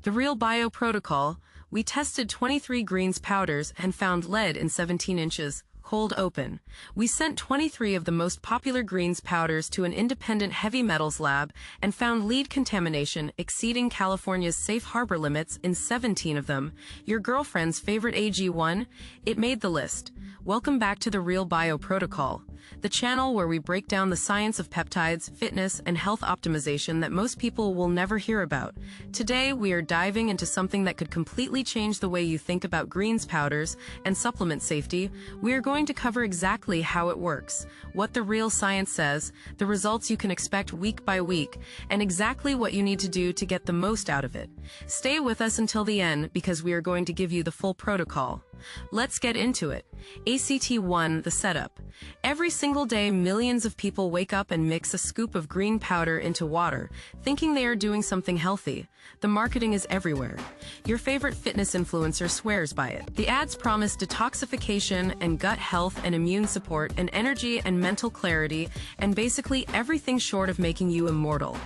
The Real Bio Protocol, we tested 23 greens powders and found lead in 17 inches, cold open. We sent 23 of the most popular greens powders to an independent heavy metals lab and found lead contamination exceeding California's safe harbor limits in 17 of them. Your girlfriend's favorite AG1? It made the list. Welcome back to the Real Bio Protocol, the channel where we break down the science of peptides, fitness, and health optimization that most people will never hear about. Today, we are diving into something that could completely change the way you think about greens powders and supplement safety. We are going to cover exactly how it works, what the real science says, the results you can expect week by week, and exactly what you need to do to get the most out of it. Stay with us until the end because we are going to give you the full protocol. Let's get into it. ACT1, the setup. Every single day, millions of people wake up and mix a scoop of green powder into water, thinking they are doing something healthy. The marketing is everywhere. Your favorite fitness influencer swears by it. The ads promise detoxification and gut health and immune support and energy and mental clarity and basically everything short of making you immortal.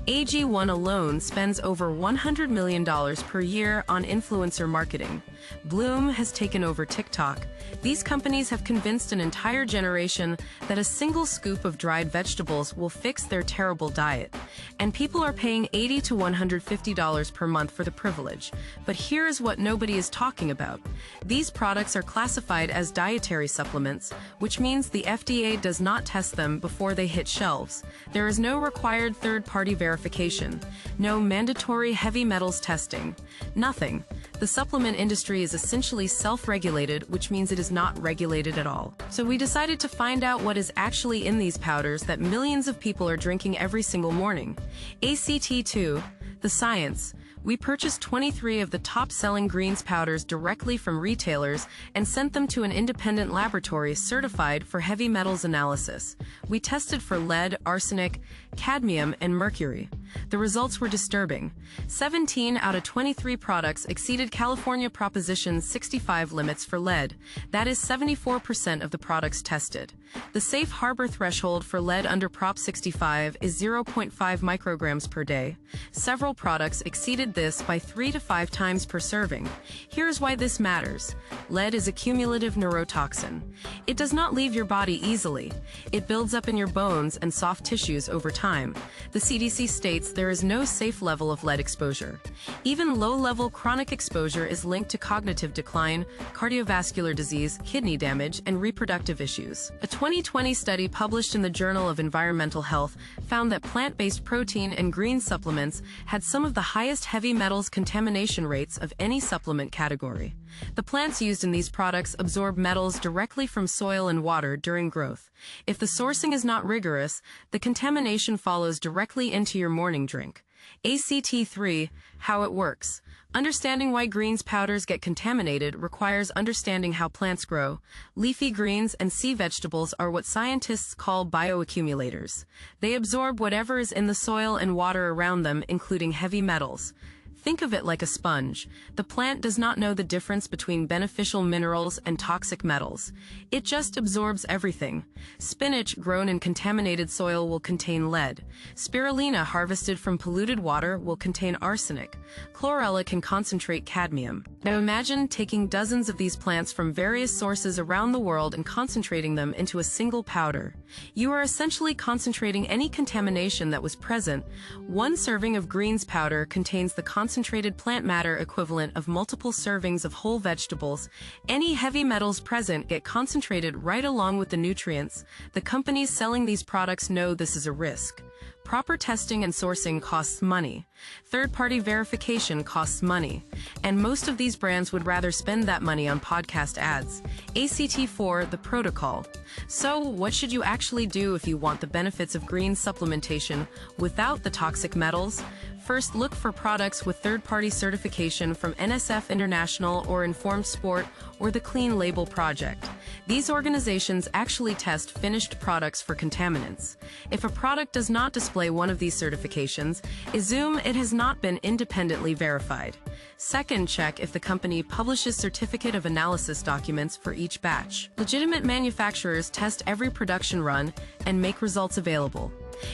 AG1 alone spends over $100 million per year on influencer marketing. Bloom has taken over TikTok. These companies have convinced an entire generation that a single scoop of dried vegetables will fix their terrible diet. And people are paying $80 to $150 per month for the privilege. But here's what nobody is talking about. These products are classified as dietary supplements, which means the FDA does not test them before they hit shelves. There is no required third-party verification, no mandatory heavy metals testing, nothing. The supplement industry is essentially self-regulated, which means it is not regulated at all. So we decided to find out what is actually in these powders that millions of people are drinking every single morning. ACT2, the science. We purchased 23 of the top-selling greens powders directly from retailers and sent them to an independent laboratory certified for heavy metals analysis. We tested for lead, arsenic, cadmium, and mercury. The results were disturbing. 17 out of 23 products exceeded California Proposition 65 limits for lead. That is 74% of the products tested. The safe harbor threshold for lead under Prop 65 is 0.5 micrograms per day. Several products exceeded this by 3 to 5 times per serving. Here's why this matters. Lead is a cumulative neurotoxin. It does not leave your body easily. It builds up in your bones and soft tissues over time. The CDC states there is no safe level of lead exposure. Even low-level chronic exposure is linked to cognitive decline, cardiovascular disease, kidney damage, and reproductive issues. A 2020 study published in the Journal of Environmental Health found that plant-based protein and green supplements had some of the highest heavy metals contamination rates of any supplement category. The plants used in these products absorb metals directly from soil and water during growth. If the sourcing is not rigorous, the contamination follows directly into your morning drink. ACT3, how it works. Understanding why greens powders get contaminated requires understanding how plants grow. Leafy greens and sea vegetables are what scientists call bioaccumulators. They absorb whatever is in the soil and water around them, including heavy metals. Think of it like a sponge. The plant does not know the difference between beneficial minerals and toxic metals. It just absorbs everything. Spinach grown in contaminated soil will contain lead. Spirulina harvested from polluted water will contain arsenic. Chlorella can concentrate cadmium. Now imagine taking dozens of these plants from various sources around the world and concentrating them into a single powder. You are essentially concentrating any contamination that was present. One serving of greens powder contains the concentrated plant matter equivalent of multiple servings of whole vegetables. Any heavy metals present get concentrated right along with the nutrients. The companies selling these products know this is a risk. Proper testing and sourcing costs money. Third-party verification costs money. And most of these brands would rather spend that money on podcast ads. ACT4, the protocol. So, what should you actually do if you want the benefits of green supplementation without the toxic metals? First, look for products with third-party certification from NSF International or Informed Sport or the Clean Label Project. These organizations actually test finished products for contaminants. If a product does not display one of these certifications, assume it has not been independently verified. Second, check if the company publishes certificate of analysis documents for each batch. Legitimate manufacturers test every production run and make results available.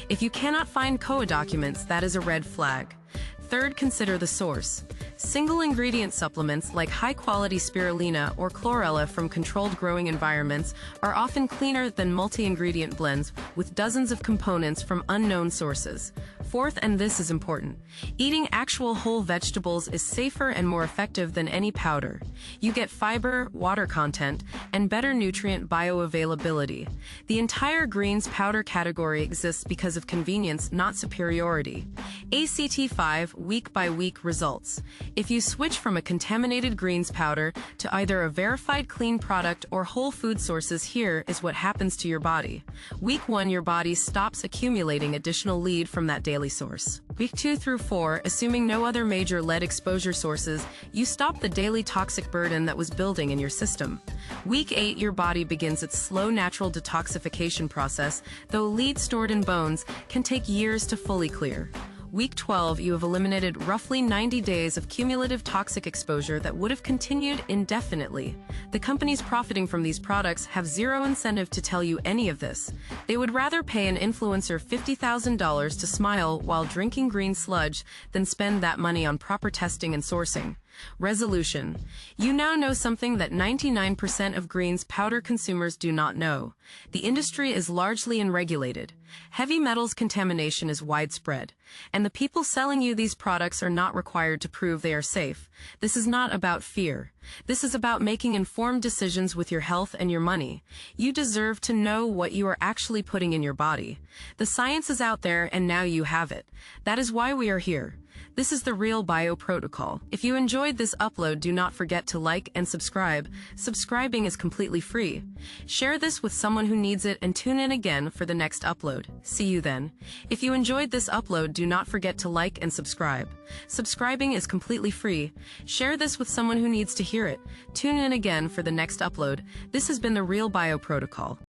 If you cannot find COA documents, that is a red flag. Third, consider the source. Single ingredient supplements like high-quality spirulina or chlorella from controlled growing environments are often cleaner than multi-ingredient blends with dozens of components from unknown sources. Fourth, and this is important, eating actual whole vegetables is safer and more effective than any powder. You get fiber, water content, and better nutrient bioavailability. The entire greens powder category exists because of convenience, not superiority. ACT5 week-by-week results. If you switch from a contaminated greens powder to either a verified clean product or whole food sources, here is what happens to your body. Week 1, your body stops accumulating additional lead from that daily source. Week 2 through 4, assuming no other major lead exposure sources, you stop the daily toxic burden that was building in your system. Week 8, your body begins its slow natural detoxification process, though lead stored in bones can take years to fully clear. Week 12, you have eliminated roughly 90 days of cumulative toxic exposure that would have continued indefinitely. The companies profiting from these products have zero incentive to tell you any of this. They would rather pay an influencer $50,000 to smile while drinking green sludge than spend that money on proper testing and sourcing. Resolution. You now know something that 99% of greens powder consumers do not know. The industry is largely unregulated. Heavy metals contamination is widespread, and the people selling you these products are not required to prove they are safe. This is not about fear. This is about making informed decisions with your health and your money. You deserve to know what you are actually putting in your body. The science is out there, and now you have it. That is why we are here. This is the Real Bio Protocol. If you enjoyed this upload, do not forget to like and subscribe. Subscribing is completely free. Share this with someone who needs it and tune in again for the next upload. See you then. If you enjoyed this upload, do not forget to like and subscribe. Subscribing is completely free. Share this with someone who needs to hear it. Tune in again for the next upload. This has been the Real Bio Protocol.